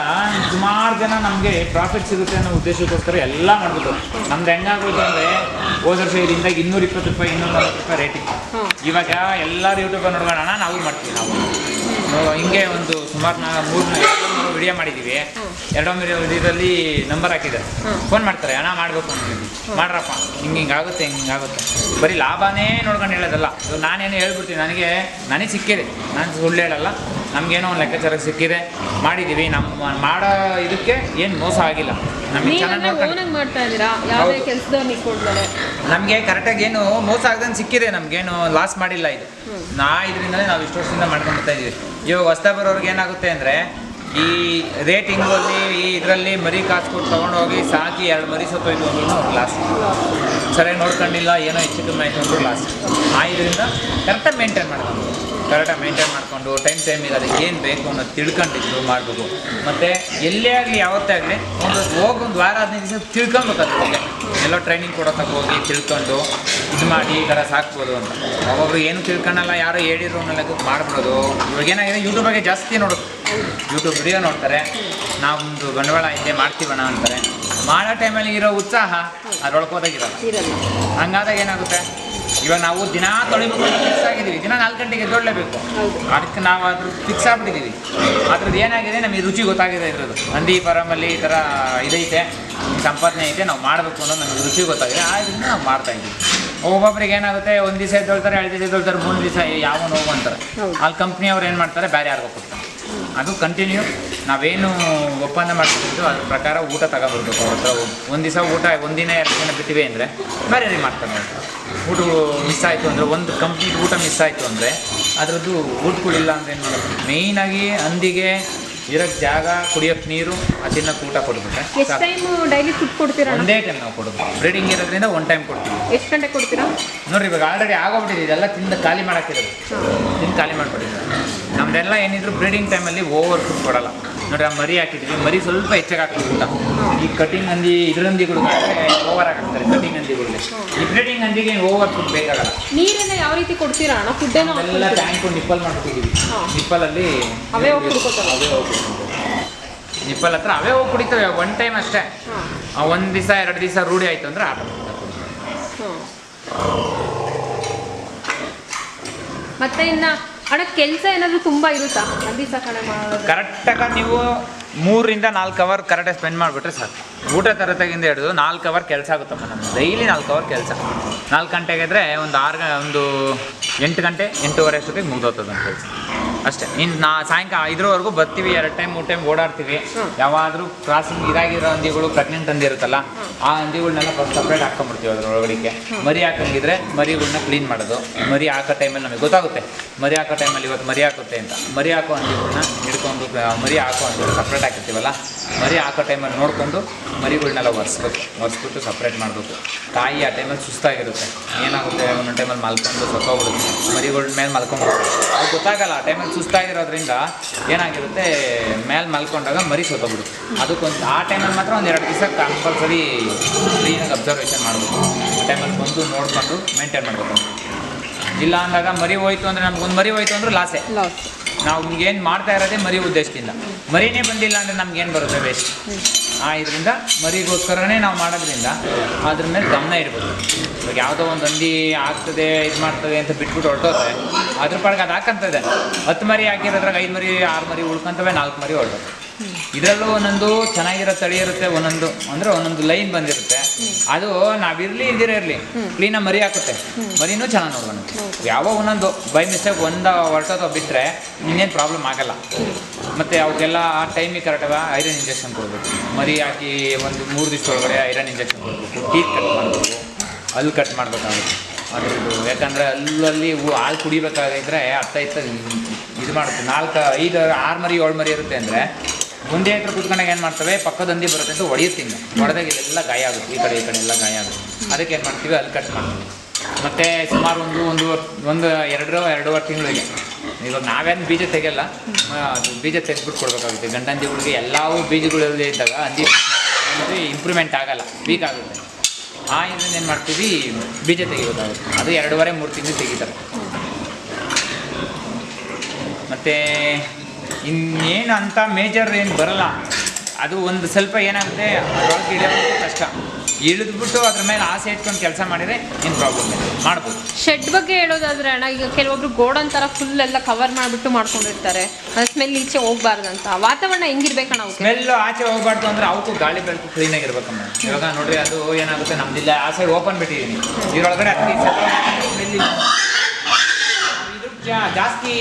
ಸುಮಾರು ಜನ ನಮಗೆ ಪ್ರಾಫಿಟ್ ಸಿಗುತ್ತೆ ಅನ್ನೋ ಉದ್ದೇಶಕ್ಕೋಸ್ಕರ ಎಲ್ಲ ಮಾಡ್ಬೋದು. ನಮ್ದು ಹೆಂಗಾಗೋದು ಅಂದರೆ ಹೋದ ವರ್ಷ ಇದರಿಂದ 220 ರೂಪಾಯಿ 240 ರೂಪಾಯಿ ರೇಟಿಗೆ. ಇವಾಗ ಎಲ್ಲರೂ ಯೂಟ್ಯೂಬ್ ನೋಡ್ಕೊಳ್ಳೋಣ, ನಾವು ಮಾಡ್ತೀವಿ. ನಾವು ಹಿಂಗೆ ಒಂದು ಸುಮಾರು 3 ವಿಡಿಯೋ ಮಾಡಿದ್ದೀವಿ. 2 ವಿಡಿಯೋದಲ್ಲಿ ನಂಬರ್ ಹಾಕಿದ್ದಾರೆ, ಫೋನ್ ಮಾಡ್ತಾರೆ, ಹಣ ಮಾಡಬೇಕು ಅಂತಿದ್ದೀವಿ, ಮಾಡ್ರಪ್ಪ, ಹಿಂಗಾಗುತ್ತೆ ಹಿಂಗಾಗುತ್ತೆ. ಬರೀ ಲಾಭನೇ ನೋಡ್ಕೊಂಡು ಹೇಳೋದಲ್ಲ. ನಾನೇನು ಹೇಳ್ಬಿಡ್ತೀನಿ, ನನಗೆ ಸಿಕ್ಕಿದೆ, ನಾನು ಸುಳ್ಳು ಹೇಳಲ್ಲ. ನಮಗೇನೋ ಒಂದು ಲೆಕ್ಕಾಚಾರ ಸಿಕ್ಕಿದೆ, ಮಾಡಿದ್ದೀವಿ. ನಮ್ಮ ಮಾಡೋ ಇದಕ್ಕೆ ಏನು ಮೋಸ ಆಗಿಲ್ಲ. ನಮಗೆ ಚೆನ್ನಾಗಿ ಮಾಡ್ತಾ ಇದ್ದೀರಾ, ಯಾವುದೇ ಕೆಲಸದವ್ರಿಗೆ ಕೊಡ್ತಾರೆ. ನಮಗೆ ಕರೆಕ್ಟಾಗಿ ಏನು ಮೋಸ ಆಗದಂಗೆ ಸಿಕ್ಕಿದೆ, ನಮಗೇನು ಲಾಸ್ ಮಾಡಿಲ್ಲ. ಇದು ಇದರಿಂದಲೇ ನಾವು ಇಷ್ಟು ವರ್ಷದಿಂದ ಮಾಡ್ಕೊಂಡು ಬರ್ತಾ ಇದ್ದೀವಿ. ಇವಾಗ ಹೊಸ್ತಾ ಬರೋರ್ಗೆ ಏನಾಗುತ್ತೆ ಅಂದರೆ, ಈ ರೇಟಿಂಗಲ್ಲಿ ಇದರಲ್ಲಿ ಮರಿ ಕಾಸು ಕೊಟ್ಟು ತೊಗೊಂಡೋಗಿ ಸಾಕಿ 2 ಮರಿ ಸತ್ತೋಯ್ತು ಅಂದ್ರೂ ಲಾಸ್. ಸರಿಯಾಗಿ ನೋಡ್ಕೊಂಡಿಲ್ಲ, ಏನೋ ಹೆಚ್ಚು ಕಮ್ಮಿ ಆಯಿತು ಅಂದ್ರೂ ಲಾಸ್. ಇದರಿಂದ ಕರೆಕ್ಟಾಗಿ ಮೇಂಟೈನ್ ಮಾಡಿಕೊಂಡು ಟೈಮಿಗೆ ಅದಕ್ಕೆ ಏನು ಬೇಕು ಅನ್ನೋದು ತಿಳ್ಕೊಂಡಿದ್ದು ಮಾಡಬೇಕು. ಮತ್ತು ಎಲ್ಲೇ ಆಗಲಿ ಯಾವತ್ತೇ ಆಗಲಿ ಒಂದು ವಾರ 15 ದಿವಸ ತಿಳ್ಕೊಬೇಕು. ಅದ್ರ ಬಗ್ಗೆ ಎಲ್ಲೋ ಟ್ರೈನಿಂಗ್ ಕೊಡೋತಕ್ಕೆ ಹೋಗಿ ತಿಳ್ಕೊಂಡು ಇದು ಮಾಡಿ ಈ ಥರ ಸಾಕ್ಬೋದು ಅಂತ. ಒಬ್ಬೊಬ್ರು ಏನು ತಿಳ್ಕೊಳ್ಳಲ್ಲ, ಯಾರೋ ಹೇಳಿದ್ರು ಅನ್ನೋದು ಮಾಡ್ಬಿಡೋದು. ಇವಾಗ ಏನಾಗಿದೆ, ಯೂಟ್ಯೂಬಾಗೆ ಜಾಸ್ತಿ ನೋಡೋದು. ಯೂಟ್ಯೂಬ್ ವಿಡಿಯೋ ನೋಡ್ತಾರೆ, ನಾವೊಂದು ಬಂಡವಾಳ ಐತೆ ಮಾಡ್ತೀವಣ್ಣ ಅಂತಾರೆ. ಮಾಡೋ ಟೈಮಲ್ಲಿ ಇರೋ ಉತ್ಸಾಹ ಅದ್ರೊಳ್ಕೋದಾಗಿರಲ್ಲ. ಹಂಗಾದಾಗ ಏನಾಗುತ್ತೆ, ಇವಾಗ ನಾವು ದಿನ ತೊಳಿಬೇಕು ಫಿಕ್ಸ್ ಆಗಿದ್ದೀವಿ, ದಿನ 4 ಗಂಟೆಗೆ ಎದ್ದೊಳ್ಳೇಬೇಕು. ಅದಕ್ಕೆ ನಾವು ಫಿಕ್ಸ್ ಆಗ್ಬಿಟ್ಟಿದ್ದೀವಿ. ಅದ್ರದ್ದು ಏನಾಗಿದೆ, ನಮಗೆ ರುಚಿ ಗೊತ್ತಾಗಿದೆ. ಇರೋದು ಹಂದಿ ಫಾರಮಲ್ಲಿ ಈ ಥರ ಇದೈತೆ, ಸಂಪಾದನೆ ಐತೆ, ನಾವು ಮಾಡಬೇಕು ಅನ್ನೋದು ನಮಗೆ ರುಚಿ ಗೊತ್ತಾಗಿದೆ. ಆದ್ದರಿಂದ ನಾವು ಮಾಡ್ತಾಯಿದ್ದೀವಿ. ಒಬ್ಬೊಬ್ರಿಗೆ ಏನಾಗುತ್ತೆ, 1 ದಿವಸ ಎದ್ದೊಳ್ತಾರೆ, 2 ದಿವಸ ಎದ್ದೊಳ್ತಾರೆ, 3 ದಿವಸ ಯಾವ ನೋವು ಅಂತಾರೆ. ಅಲ್ಲಿ ಕಂಪ್ನಿಯವ್ರು ಏನು ಮಾಡ್ತಾರೆ, ಬೇರೆ ಯಾರಿಗೂ ಕೊಡ್ತಾರೆ. ಅದು ಕಂಟಿನ್ಯೂ ನಾವೇನು ಒಪ್ಪಂದ ಮಾಡ್ತಿದ್ದು ಅದ್ರ ಪ್ರಕಾರ ಊಟ ತಗೊಬರ್ಬೇಕು. ಅವ್ರ ಹತ್ರ 1 ದಿವಸ ಊಟ, 1 ದಿನ 2 ದಿನ ಬಿಟ್ಟಿವೆ ಅಂದರೆ ಬೇರೆ ಮಾಡ್ತಾರೆ. ಊಟ ಮಿಸ್ ಆಯಿತು ಅಂದರೆ, ಒಂದು ಕಂಪ್ಲೀಟ್ ಊಟ ಮಿಸ್ ಆಯಿತು ಅಂದರೆ ಅದರದ್ದು ಊಟಗಳಿಲ್ಲ ಅಂದರೆ ಏನು ಮಾಡೋದು. ಮೇಯ್ನಾಗಿ ಹಂದಿಗೆ ಇರೋಕ್ಕೆ ಜಾಗ, ಕುಡಿಯೋಕ್ಕೆ ನೀರು, ತಿನ್ನೋಕ್ಕೆ ಊಟ ಕೊಡ್ಬಿಟ್ರೆ ಎಷ್ಟು ಟೈಮ್ ಡೈಲಿ ಫುಡ್ ಕೊಡ್ತೀರಾ? ಒಂದೇ ಟೈಮ್ ನಾವು ಕೊಡೋದು. ಬ್ರೀಡಿಂಗ್ ಇರೋದ್ರಿಂದ 1 ಟೈಮ್ ಕೊಡ್ತೀವಿ. ಎಷ್ಟು ಗಂಟೆ ಕೊಡ್ತೀರಾ? ನೋಡಿರಿ, ಇವಾಗ ಆಲ್ರೆಡಿ ಆಗೋಗ್ಬಿಟ್ಟಿದೆ. ಇದೆಲ್ಲ ತಿಂದು ಖಾಲಿ ಮಾಡೋಕ್ಕಿರೋದು, ತಿಂದು ಖಾಲಿ ಮಾಡಿಬಿಟ್ಟಿದ್ದಾರೆ. ನಮ್ಮದೆಲ್ಲ ಏನಿದ್ರು ಬ್ರೀಡಿಂಗ್ ಟೈಮಲ್ಲಿ ಓವರ್ ಫುಡ್ ಕೊಡೋಲ್ಲ. ನೋಡಿ, ಆ ಮರಿ ಹಾಕಿದ್ದೀವಿ, ಮರಿ ಸ್ವಲ್ಪ ಹೆಚ್ಚಾಗಿ ಹಾಕ್ತೀವಿ ಊಟ. ಈ ಕಟಿಂಗ್ ಹಂದಿ ಇದ್ರ ಹಂದಿಗಳಿಗೆ ಓವರ್ ಹಾಕ್ತಾರೆ. ಕಟಿಂಗ್ ಹಂದಿಗಳಿಗೆ, ಈ ಬ್ರೀಡಿಂಗ್ ಹಂದಿಗೆ ಓವರ್ ಫುಡ್ ಬೇಕಾಗಲ್ಲ. ನೀರೆಲ್ಲ ಯಾವ ರೀತಿ ಕೊಡ್ತೀರಾ ಅಣ್ಣ? ಫುಡ್ ಎಲ್ಲ ಟ್ಯಾಂಕು ನಿಪ್ಪಲ್ ಮಾಡ್ಕೊಟ್ಟಿದ್ದೀವಿ. ನಿಪ್ಪಲಲ್ಲಿ ಅವೇ ಹೋಗಿ ನಿಪ್ಪಲ್ ಹತ್ರ ಅವೇ ಹೋಗಿ ಕುಡಿತವೆ. 1 ಟೈಮ್ ಅಷ್ಟೇ. 1 ದಿವಸ 2 ದಿವಸ ರೂಢಿ ಆಯಿತು ಅಂದರೆ ಆಟ. ಮತ್ತೆ ಇನ್ನು ಅಣ್ಣ ಕೆಲಸ ಏನಾದರೂ ತುಂಬ ಇರುತ್ತಾ ಹಂದಿ ಸಾಕಣೆ ಮಾಡೋದು? ಕರೆಕ್ಟಾಗಿ ನೀವು 3 ರಿಂದ 4 ಅವರ್ ಕರೆಕ್ಟಾಗಿ ಸ್ಪೆಂಡ್ ಮಾಡಿಬಿಟ್ರೆ ಸಾಕು. ಊಟ ತರತೆಗಿಂದ ಹಿಡಿದು 4 ಅವರ್ ಕೆಲಸ ಆಗುತ್ತಮ್ಮ. ನಮ್ಗೆ ಡೈಲಿ 4 ಅವರ್ ಕೆಲಸ. 4 ಗಂಟೆಗೆ ಇದ್ದರೆ ಒಂದು 8 ಗಂಟೆ 8:30 ಅಷ್ಟೊತ್ತಿಗೆ ಮುಗ್ದೋಗ್ತದೆ ನಮ್ಮ ಕೆಲಸ ಅಷ್ಟೇ. ಇನ್ನು ಸಾಯಂಕಾಲ 5ರವರೆಗೂ ಬರ್ತೀವಿ. 2 ಟೈಮ್ 3 ಟೈಮ್ ಓಡಾಡ್ತೀವಿ. ಯಾವಾದರೂ ಕ್ರಾಸಿಂಗ್ ಇದಾಗಿರೋ ಹಂದಿಗಳು, ಪ್ರೆಗ್ನೆಂಟ್ ಹಂದಿ ಇರುತ್ತಲ್ಲ, ಆ ಹಂದಿಗಳನ್ನೆಲ್ಲ ಫಸ್ಟ್ ಸಪ್ರೇಟ್ ಹಾಕ್ಕೊಂಡ್ಬಿಡ್ತೀವಿ. ಅದ್ರೊಳಗಡೆಗೆ ಮರಿ ಹಾಕಂಗಿದ್ರೆ ಮರಿಗಳನ್ನ ಕ್ಲೀನ್ ಮಾಡೋದು. ಮರಿ ಹಾಕೋ ಟೈಮಲ್ಲಿ ನಮಗೆ ಗೊತ್ತಾಗುತ್ತೆ, ಮರಿ ಹಾಕೋ ಟೈಮಲ್ಲಿ ಇವತ್ತು ಮರಿ ಹಾಕುತ್ತೆ ಅಂತ. ಮರಿ ಹಾಕೋ ಹಂದಿಗಳನ್ನ ಹಿಡ್ಕೊಂಡು, ಮರಿ ಹಾಕೋ ಹಂದಿಗಳು ಸಪ್ರೇಟ್ ಹಾಕಿರ್ತೀವಲ್ಲ, ಮರಿ ಹಾಕೋ ಟೈಮಲ್ಲಿ ನೋಡಿಕೊಂಡು ಮರಿಗಳನ್ನೆಲ್ಲ ಒರೆಸ್ಬಿಟ್ಟು ಸಪ್ರೇಟ್ ಮಾಡಬೇಕು. ತಾಯಿ ಆ ಟೈಮಲ್ಲಿ ಸುಸ್ತಾಗಿರುತ್ತೆ, ಏನಾಗುತ್ತೆ ಒಂದೊಂದು ಟೈಮಲ್ಲಿ ಮಲ್ಕೊಂಡು ಸತ್ತೋಗ್ಬಿಡುತ್ತೆ, ಮರಿಗಳ ಮೇಲೆ ಮಲ್ಕೊಂಡ್ಬಿಡುತ್ತೆ. ಅದು ಗೊತ್ತಾಗಲ್ಲ. ಆ ಟೈಮಲ್ಲಿ ಸುಸ್ತಾಗಿರೋದ್ರಿಂದ ಏನಾಗಿರುತ್ತೆ, ಮೇಲೆ ಮಲ್ಕೊಂಡಾಗ ಮರಿ ಸತ್ತೋಗ್ಬಿಡುತ್ತೆ. ಅದಕ್ಕೊಂದು ಆ ಟೈಮಲ್ಲಿ ಮಾತ್ರ ಒಂದು 2 ದಿವಸ ಕಂಪಲ್ಸರಿ ಕ್ಲೀನಾಗಿ ಅಬ್ಸರ್ವೇಷನ್ ಮಾಡಬೇಕು. ಆ ಟೈಮಲ್ಲಿ ಬಂದು ನೋಡಿಕೊಂಡು ಮೇಂಟೈನ್ ಮಾಡಬೇಕು. ಇಲ್ಲ ಅಂದಾಗ ಮರಿ ಹೋಯ್ತು ಅಂದರೆ ನಮ್ಗೊಂದು ಮರಿ ಹೋಯ್ತು ಅಂದ್ರೆ ಲಾಸೇ. ನಾವು ಏನು ಮಾಡ್ತಾ ಇರೋದೇ ಮರಿ ಉದ್ದೇಶದಿಂದ. ಮರಿನೇ ಬಂದಿಲ್ಲ ಅಂದರೆ ನಮ್ಗೇನು ಬರುತ್ತೆ, ವೇಸ್ಟ್. ಇದರಿಂದ ಮರಿಗೋಸ್ಕರನೇ ನಾವು ಮಾಡೋದ್ರಿಂದ ಅದ್ರ ಮೇಲೆ ಗಮನ ಇಡ್ಬೋದು. ಇವಾಗ ಯಾವುದೋ ಒಂದು ಹಂದಿ ಆಗ್ತದೆ ಇದು ಮಾಡ್ತದೆ ಅಂತ ಬಿಟ್ಬಿಟ್ಟು ಹೊರಟೋದ್ರೆ ಅದ್ರ ಪಾಡಿಗೆ ಅದು ಹಾಕಂತದೆ. 10 ಮರಿ ಹಾಕಿರೋದ್ರಾಗ 5 ಮರಿ 6 ಮರಿ ಉಳ್ಕೊಂತವೆ, 4 ಮರಿ ಹೊರಟೋದು. ಇದರಲ್ಲೂ ಒಂದೊಂದು ಚೆನ್ನಾಗಿರೋ ತಳಿ ಇರುತ್ತೆ, ಒಂದೊಂದು ಲೈನ್ ಬಂದಿರುತ್ತೆ. ಅದು ನಾವಿರಲಿ ಇರಲಿ ಕ್ಲೀನಾಗಿ ಮರಿ ಹಾಕುತ್ತೆ, ಮರಿನೂ ಚೆನ್ನಾಗಿ ನೋಡೋಣ. ಯಾವ ಒಂದೊಂದು ಬೈ ಮಿಸ್ಟೇಕ್ ಒಂದು ಹೊರಟೋದು ಬಿಟ್ಟರೆ ಇನ್ನೇನು ಪ್ರಾಬ್ಲಮ್ ಆಗಲ್ಲ. ಮತ್ತು ಅವಕ್ಕೆಲ್ಲ ಆ ಟೈಮಿಗೆ ಕರೆಕ್ಟಾಗಿ ಐರನ್ ಇಂಜೆಕ್ಷನ್ ಕೊಡಬೇಕು. ಮರಿ ಹಾಕಿ ಒಂದು 3 ದಿವಸ ಒಳಗಡೆ ಐರನ್ ಇಂಜೆಕ್ಷನ್ ಕೊಡಬೇಕು. ಟೀತ್ ಕಟ್ ಮಾಡಬೇಕು, ಅಲ್ಲಿ ಕಟ್ ಮಾಡಬೇಕಾಗುತ್ತೆ ಅದ್ರದ್ದು. ಯಾಕಂದರೆ ಅಲ್ಲಲ್ಲಿ ಹಾಲು ಕುಡಿಬೇಕಾಗಿದ್ರೆ ಅರ್ಥ ಇದು ಮಾಡುತ್ತೆ. 4, 5, 6 ಮರಿ 7 ಮರಿ ಇರುತ್ತೆ ಅಂದರೆ ಒಂದೇ ಹತ್ರ ಕುತ್ಕೊಂಡಾಗ ಏನು ಮಾಡ್ತವೆ, ಪಕ್ಕದ ಹಂದಿ ಬರುತ್ತೆ ಅಂತ ಹೊಡೆಯುತ್ತೀನಿ. ಹೊಡೆದಾಗ ಇಲ್ಲೆಲ್ಲ ಗಾಯ ಆಗುತ್ತೆ, ಈ ಕಡೆ ಎಲ್ಲ ಗಾಯ ಆಗುತ್ತೆ. ಅದಕ್ಕೆ ಏನು ಮಾಡ್ತೀವಿ, ಅಲ್ಲಿ ಕಟ್ ಮಾಡ್ತೀವಿ. ಮತ್ತು ಸುಮಾರು ಒಂದು 2-2.5 ತಿಂಗಳಿಗೆ ಇವಾಗ ನಾವೇನು ಬೀಜ ತೆಗೆಯಲ್ಲ, ಅದು ಬೀಜ ತೆಗೆದ್ಬಿಟ್ಟು ಕೊಡಬೇಕಾಗುತ್ತೆ. ಗಂಡಂದಿಗಳಿಗೆ ಎಲ್ಲವೂ ಬೀಜಗಳು ಇದ್ದಾಗ ಹಂದಿ ಇಂಪ್ರೂವ್ಮೆಂಟ್ ಆಗಲ್ಲ, ವೀಕ್ ಆಗುತ್ತೆ. ಇದನ್ನ ಏನು ಮಾಡ್ತೀವಿ, ಬೀಜ ತೆಗಿಬೇಕಾಗುತ್ತೆ. ಅದು 2.5-3 ತಿಂಗಳು ತೆಗಿತಾರೆ. ಮತ್ತು ಇನ್ನೇನು ಅಂತ ಮೇಜರ್ ಏನು ಬರಲ್ಲ. ಅದು ಒಂದು ಸ್ವಲ್ಪ ಏನಾಗುತ್ತೆ, ಅದರೊಳಗೆ ಇಳಿಯೋದು ಕಷ್ಟ. ಇಳಿದ್ಬಿಟ್ಟು ಅದ್ರ ಮೇಲೆ ಆಸೆ ಇಟ್ಕೊಂಡು ಕೆಲಸ ಮಾಡಿದರೆ ಏನು ಪ್ರಾಬ್ಲಮ್ ಇಲ್ಲ, ಮಾಡ್ಬೋದು. ಶೆಡ್ ಬಗ್ಗೆ ಹೇಳೋದಾದ್ರೆ ಅಣ್ಣ, ಈಗ ಕೆಲವೊಬ್ರು ಗೋಡನ್ ಥರ ಫುಲ್ ಎಲ್ಲ ಕವರ್ ಮಾಡಿಬಿಟ್ಟು ಮಾಡ್ಕೊಂಡಿರ್ತಾರೆ. ಸ್ಮೆಲ್ ಈಚೆ ಹೋಗ್ಬಾರ್ದಂತ. ವಾತಾವರಣ ಹೆಂಗಿರ್ಬೇಕಣ್ಣ? ಸ್ಮೆಲ್ ಆಚೆ ಹೋಗ್ಬಾರ್ದು ಅಂದರೆ ಅವಕ್ಕೂ ಗಾಳಿ ಬೆಳಕು ಕ್ಲೀನಾಗಿರ್ಬೇಕಮ್ಮ. ಇವಾಗ ನೋಡ್ರಿ, ಅದು ಏನಾಗುತ್ತೆ, ನಮ್ದಿಲ್ಲ ಆ ಸೈಡ್ ಓಪನ್ ಬಿಟ್ಟಿದ್ದೀನಿ, ಇದರೊಳಗಡೆ ಸ್ಮೆಲ್ ಇದು ಜಾಸ್ತಿ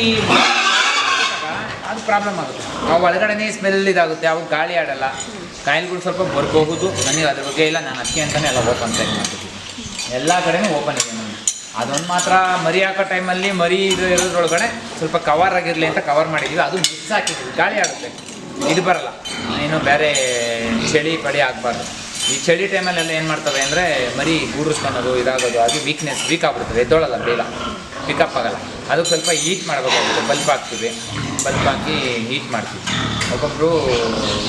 ಅದು ಪ್ರಾಬ್ಲಮ್ ಆಗುತ್ತೆ. ನಾವು ಒಳಗಡೆನೇ ಸ್ಮೆಲ್ ಇದಾಗುತ್ತೆ, ಅವಾಗ ಗಾಳಿ ಆಡಲ್ಲ, ಕಾಯಿಲೆಗಳು ಸ್ವಲ್ಪ ಬರ್ಕೋಬೋದು. ನನಗೆ ಅದ್ರ ಬಗ್ಗೆ ಇಲ್ಲ, ನಾನು ಅದಕ್ಕೆ ಅಂತಲೇ ಎಲ್ಲ ಓಪನ್ ಟೈಮ್ ಮಾಡ್ತಿದ್ದೀನಿ. ಎಲ್ಲ ಕಡೆನೂ ಓಪನ್ ಇದೆ ನನಗೆ. ಅದೊಂದು ಮಾತ್ರ ಮರಿ ಹಾಕೋ ಟೈಮಲ್ಲಿ ಮರಿ ಇರೋದ್ರೊಳಗಡೆ ಸ್ವಲ್ಪ ಕವರ್ ಆಗಿರಲಿ ಅಂತ ಕವರ್ ಮಾಡಿದ್ದೀವಿ. ಅದು ಮಿಕ್ಸ್ ಹಾಕಿದ್ದೀವಿ, ಗಾಳಿ ಆಗುತ್ತೆ, ಇದು ಬರಲ್ಲ. ಇನ್ನು ಬೇರೆ ಚಳಿ ಪಡಿ ಆಗಬಾರ್ದು. ಈ ಚಳಿ ಟೈಮಲ್ಲೆಲ್ಲ ಏನು ಮಾಡ್ತವೆ ಅಂದರೆ ಮರಿ ಗೂಡಿಸ್ಕೊಳೋದು ಇದಾಗೋದು ಆಗಿ ವೀಕ್ ಆಗ್ಬಿಡ್ತದೆ, ಎದ್ದೊಳಲ್ಲ, ಬೇಗ ಪಿಕಪ್ ಆಗಲ್ಲ. ಅದು ಸ್ವಲ್ಪ ಹೀಟ್ ಮಾಡಬೇಕಾಗುತ್ತೆ. ಬಲ್ಪ್ ಹಾಕ್ತೀವಿ, ಬಲ್ಪ್ ಹಾಕಿ ಹೀಟ್ ಮಾಡ್ತೀವಿ. ಒಬ್ಬೊಬ್ಬರು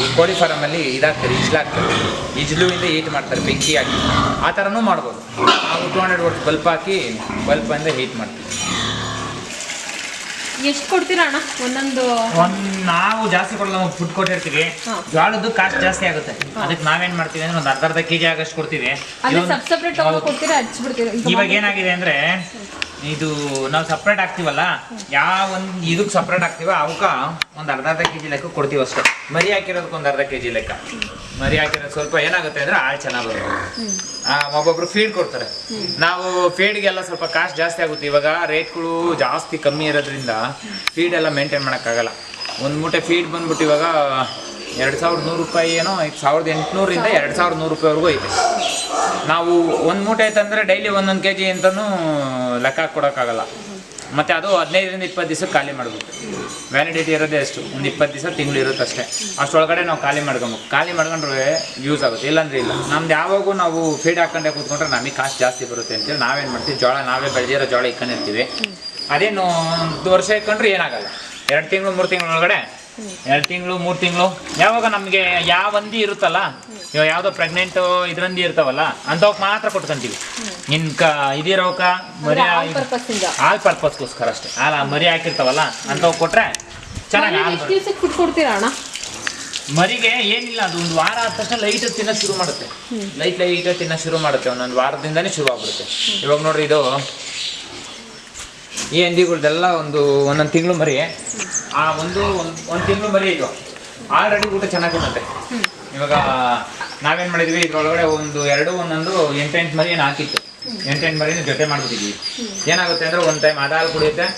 ಈ ಕೋಳಿ ಫಾರಮಲ್ಲಿ ಇದಾಗ್ತಾರೆ, ಇಜ್ಲಾಗ್ತಾರೆ, ಇಜ್ಲುವಿಂದ ಹೀಟ್ ಮಾಡ್ತಾರೆ, ಬೆಂಕಿ ಹಾಕಿ. ಆ ಥರನೂ ಮಾಡ್ಬೋದು. ನಾವು 200 ವಾಟ್ಸ್ ಬಲ್ಪ್ ಹಾಕಿ ಬಲ್ಪಿಂದ ಹೀಟ್ ಮಾಡ್ತೀವಿ. ಎಷ್ಟು ಕೊಡ್ತೀರಾ ಅಣ್ಣ ಒಂದೊಂದು? ನಾವು ಜಾಸ್ತಿ ಕೊಡಲ್ಲ, ನಮಗೆ ಫುಡ್ ಕೊಟ್ಟಿರ್ತೀವಿ. ಜೋಳದ್ದು ಕಾಸ್ಟ್ ಜಾಸ್ತಿ ಆಗುತ್ತೆ. ಅದಕ್ಕೆ ನಾವೇನು ಮಾಡ್ತೀವಿ ಅಂದರೆ ಒಂದು ಅರ್ಧ kg ಆಗಷ್ಟು ಕೊಡ್ತೀವಿ. ಇವಾಗ ಏನಾಗಿದೆ ಅಂದರೆ, ಇದು ನಾವು ಸಪ್ರೇಟ್ ಹಾಕ್ತೀವಲ್ಲ, ಯಾವ ಒಂದು ಇದಕ್ಕೆ ಸಪ್ರೇಟ್ ಹಾಕ್ತೀವ ಅವಕ್ಕೆ ಒಂದು ಅರ್ಧ kg ಲೆಕ್ಕ ಕೊಡ್ತೀವಿ ಅಷ್ಟೇ. ಮರಿ ಹಾಕಿರೋದಕ್ಕೆ ಒಂದು ಅರ್ಧ kg ಲೆಕ್ಕ. ಮರಿ ಹಾಕಿರೋದು ಸ್ವಲ್ಪ ಏನಾಗುತ್ತೆ ಅಂದರೆ ಹಾಲು ಚೆನ್ನಾಗಿ ಬರುತ್ತೆ. ಒಬ್ಬೊಬ್ರು ಫೀಡ್ ಕೊಡ್ತಾರೆ. ನಾವು ಫೀಡ್ಗೆಲ್ಲ ಸ್ವಲ್ಪ ಕಾಸ್ಟ್ ಜಾಸ್ತಿ ಆಗುತ್ತೆ. ಇವಾಗ ರೇಟ್ಗಳು ಜಾಸ್ತಿ ಕಮ್ಮಿ ಇರೋದ್ರಿಂದ ಫೀಡೆಲ್ಲ ಮೇಂಟೈನ್ ಮಾಡೋಕ್ಕಾಗಲ್ಲ. ಒಂದು ಮೂಟೆ ಫೀಡ್ ಬಂದ್ಬಿಟ್ಟು ಇವಾಗ 2100 ರೂಪಾಯಿ ಏನೋ, 1800ರಿಂದ 2100 ರೂಪಾಯಿವರೆಗೂ ಐತೆ. ನಾವು ಒಂದು ಮೂಟೆ ಐತಂದರೆ ಡೈಲಿ 1 kg ಅಂತಲೂ ಲೆಕ್ಕ ಕೊಡೋಕ್ಕಾಗಲ್ಲ. ಮತ್ತು ಅದು 15ರಿಂದ 20 ದಿವಸಕ್ಕೆ ಖಾಲಿ ಮಾಡಬೇಕು. ವ್ಯಾಲಿಡಿಟಿ ಇರೋದೇ ಅಷ್ಟು, ಒಂದು 20 ದಿವಸ ತಿಂಗಳು ಇರುತ್ತೆ ಅಷ್ಟೇ. ಅಷ್ಟೊಳಗಡೆ ನಾವು ಖಾಲಿ ಮಾಡ್ಕೊಂಡ್ರೆ ಯೂಸ್ ಆಗುತ್ತೆ, ಇಲ್ಲಾಂದರೆ ಇಲ್ಲ. ನಮ್ದು ಯಾವಾಗೂ ನಾವು ಫೀಡ್ ಹಾಕೊಂಡೆ ಕೂತ್ಕೊಂಡ್ರೆ ನಮಗೆ ಕಾಸ್ಟ್ ಜಾಸ್ತಿ ಬರುತ್ತೆ ಅಂತೇಳಿ ನಾವೇನು ಮಾಡ್ತೀವಿ, ಜೋಳ ನಾವೇ ಬೆಳೆದಿರೋ ಜೋಳ ಇಟ್ಕೊಂಡಿರ್ತೀವಿ. ಅದೇನು 1 ವರ್ಷ ಇಟ್ಕೊಂಡ್ರೆ ಏನಾಗಲ್ಲ. 2 ತಿಂಗಳು 3 ತಿಂಗಳ ಒಳಗಡೆ 2 ತಿಂಗಳು 3 ತಿಂಗಳು ಯಾವಾಗ ನಮಗೆ ಯಾವ ಹಂದಿ ಇರುತ್ತಲ್ಲ, ಇವಾಗ ಯಾವುದೋ ಪ್ರೆಗ್ನೆಂಟು ಇದರಂದಿ ಇರ್ತಾವಲ್ಲ ಅಂಥವಕ್ಕೆ ಮಾತ್ರ ಕೊಟ್ಕೊಂತೀವಿ. ಇದಿರೋಕ ಮರಿ ಹಾಲ್ ಪರ್ಪಸ್ಗೋಸ್ಕರ ಅಷ್ಟೇ. ಮರಿ ಹಾಕಿರ್ತಾವಲ್ಲ ಅಂಥವು ಕೊಟ್ಟರೆ ಚೆನ್ನಾಗಿ. ಮರಿಗೆ ಏನಿಲ್ಲ, ಅದು 1 ವಾರ ಆದ ತಕ್ಷಣ ಲೈಟ್ ತಿನ್ನೋದು ಶುರು ಮಾಡುತ್ತೆ. ಲೈಟ್ ತಿನ್ನೋದು ಶುರು ಮಾಡುತ್ತೆ. ಒಂದೊಂದು ವಾರದಿಂದನೇ ಶುರು ಆಗ್ಬಿಡುತ್ತೆ. ಇವಾಗ ನೋಡ್ರಿ, ಇದು ಈ ಹಂದಿಗಳ್ದೆಲ್ಲ ಒಂದೊಂದು ತಿಂಗಳು ಮರಿ. ಆ ಒಂದು ತಿಂಗಳು ಮರಿ ಇದು ಆಲ್ರೆಡಿ ಊಟ ಚೆನ್ನಾಗಿ ಕೊಡುತ್ತೆ. ಇವಾಗ ನಾವೇನು ಮಾಡಿದ್ವಿ, ಇದ್ರೊಳಗಡೆ ಒಂದೊಂದು 8 ಮರಿ ಏನು ಹಾಕಿತ್ತು. 8 ಮರಿನ ಜೊತೆ ಮಾಡ್ಬಿಟ್ಟಿದ್ವಿ. ಏನಾಗುತ್ತೆ ಅಂದರೆ ಒಂದು ಟೈಮ್ ಅದು ಹಾಲು ಕುಡಿಯುತ್ತೆ,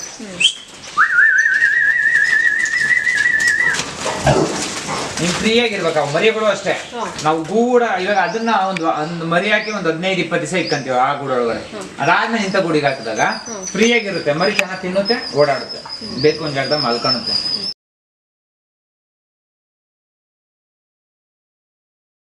ನೀವು ಫ್ರೀಯಾಗಿರ್ಬೇಕು. ಅವು ಮರಿಗಳು ಅಷ್ಟೇ. ನಾವು ಗೂಡ ಇವಾಗ ಅದನ್ನ ಒಂದು ಮರಿ ಹಾಕಿ ಒಂದು 15-20 ದಿವಸ ಇಕ್ಕಂತೀವಿ ಆ ಗೂಡೊಳಗಡೆ. ಅದಾದ್ಮೇಲೆ ಇಂಥ ಗೂಡಿಗೆ ಹಾಕಿದಾಗ ಫ್ರೀಯಾಗಿರುತ್ತೆ. ಮರಿ ಚೆನ್ನಾಗಿ ತಿನ್ನುತ್ತೆ, ಓಡಾಡುತ್ತೆ, ಬೇಕು ಒಂದು ಜಾಗದಾಗ ಮಲ್ಕೊಳುತ್ತೆ.